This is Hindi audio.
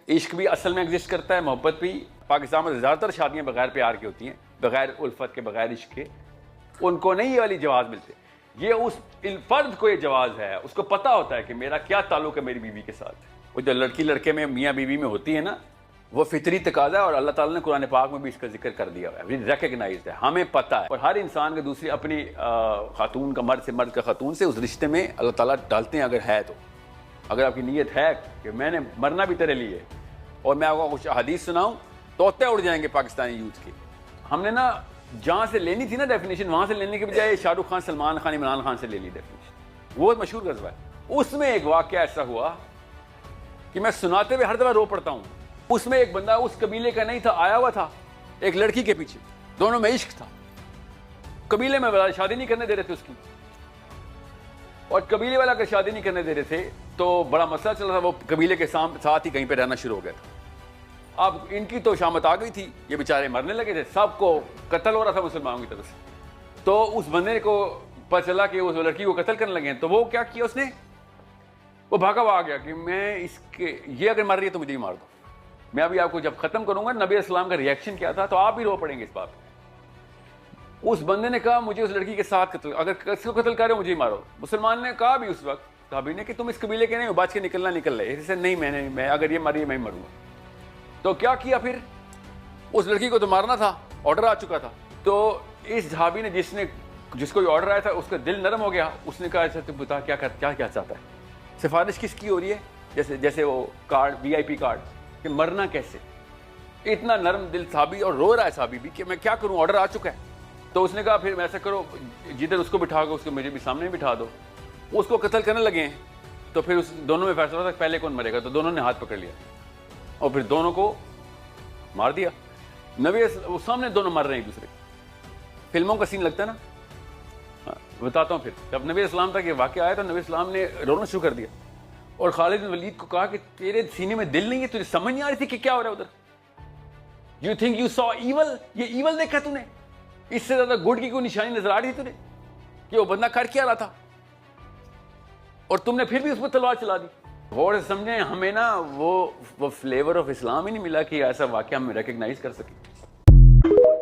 इश्क भी असल में एग्जिस्ट करता है, मोहब्बत भी। पाकिस्तान में ज़्यादातर शादियाँ बगैर प्यार की होती हैं, बगैर उल्फत के, बगैर इश्क के। उनको नहीं ये वाली जवाज़ मिलते। ये उस फर्द को ये जवाज़ है, उसको पता होता है कि मेरा क्या ताल्लुक है मेरी बीवी के साथ। वो जो लड़की लड़के में, मियाँ बीवी में होती है ना, वो फितरी तकाजा है। और अल्लाह ताला ने कुरान पाक में भी इसका जिक्र कर दिया हुआ है, रिकग्नाइज्ड है, हमें पता है। और हर इंसान के दूसरी अपनी खातून का मर्द से, मर्द का खातून से उस रिश्ते में अल्लाह ताला डालते हैं अगर है तो। अगर आपकी नीयत है कि मैंने मरना भी तेरे लिए, और मैं आपको कुछ हदीस सुनाऊँ तोते उड़ जाएंगे पाकिस्तानी यूथ के। हमने ना जहाँ से लेनी थी ना डेफिनेशन, वहाँ से लेने के बजाय शाहरुख खान, सलमान खान, इमरान खान से ले ली डेफिनेशन। वो मशहूर गज़वा है। उसमें एक वाक़या ऐसा हुआ कि मैं सुनाते हुए हर दफ़ा रो पड़ता हूँ। उसमें एक बंदा उस कबीले का नहीं था, आया हुआ था एक लड़की के पीछे, दोनों में इश्क था। कबीले में वाला शादी नहीं करने दे रहे थे उसकी, और कबीले वाला अगर शादी नहीं करने दे रहे थे तो बड़ा मसला चल रहा था। वो कबीले के साथ ही कहीं पे रहना शुरू हो गया था। अब इनकी तो शामत आ गई थी, ये बेचारे मरने लगे थे, सबको कत्ल हो रहा था मुसलमानों की तरफ से। तो उस बंदे को पता चला कि उस लड़की को कत्ल करने लगे हैं। तो वो क्या किया उसने, वो भागा हुआ आ गया कि मैं इसके, ये अगर मर रही है तो मुझे ही मार दो। मैं अभी आपको जब खत्म करूंगा नबी अस्सलाम का रिएक्शन क्या था, तो आप भी रो पड़ेंगे इस बात पे। उस बंदे ने कहा मुझे उस लड़की के साथ कत्ल, अगर किसको कत्ल करे मुझे ही मारो। मुसलमान ने कहा भी उस वक्त साहबी ने कि तुम इस कबीले के नहीं हो, बच के निकलना निकल रहे। इससे नहीं, मैं अगर ये मरी मैं मरूंगा। तो क्या किया फिर, उस लड़की को तो मारना था, ऑर्डर आ चुका था। तो इस सहाबी ने जिसको ऑर्डर आया था उसका दिल नरम हो गया। उसने कहा अच्छा तुम बता क्या चाहता है, सिफारिश किसकी हो रही है, जैसे वो कार्ड, VIP कार्ड, कि मरना कैसे। इतना नरम दिल सहाबी, और रो रहा है सहाबी भी कि मैं क्या करूं, ऑर्डर आ चुका है। तो उसने कहा फिर ऐसा करो, जिधर उसको बिठाओगे उसको मुझे भी सामने बिठा दो। उसको कत्ल करने लगे हैं। तो फिर उस दोनों में फैसला था पहले कौन मरेगा। तो दोनों ने हाथ पकड़ लिया और फिर दोनों को मार दिया। वो सामने दोनों मर रहे हैं एक दूसरे। फिल्मों का सीन लगता है ना। बताता हूँ फिर, जब नबी इस्लाम तक ये वाक़या आया तो नबी इस्लाम ने रोना शुरू कर दिया और खालिद बिन वलीद को कहा कि तेरे सीने में दिल नहीं है, तुझे समझ नहीं आ रही थी कि क्या हो रहा है उधर। You think you saw evil, ये ईवल देखा तूने, इससे ज्यादा गुड की कोई निशानी नजर आ रही थी तुझे कि वो बंदा कर क्या रहा था, और तुमने फिर भी उस पर तलवार चला दी। और समझे, हमें ना वो फ्लेवर ऑफ इस्लाम ही नहीं मिला कि ऐसा वाक़या हम रिकग्नाइज कर सके।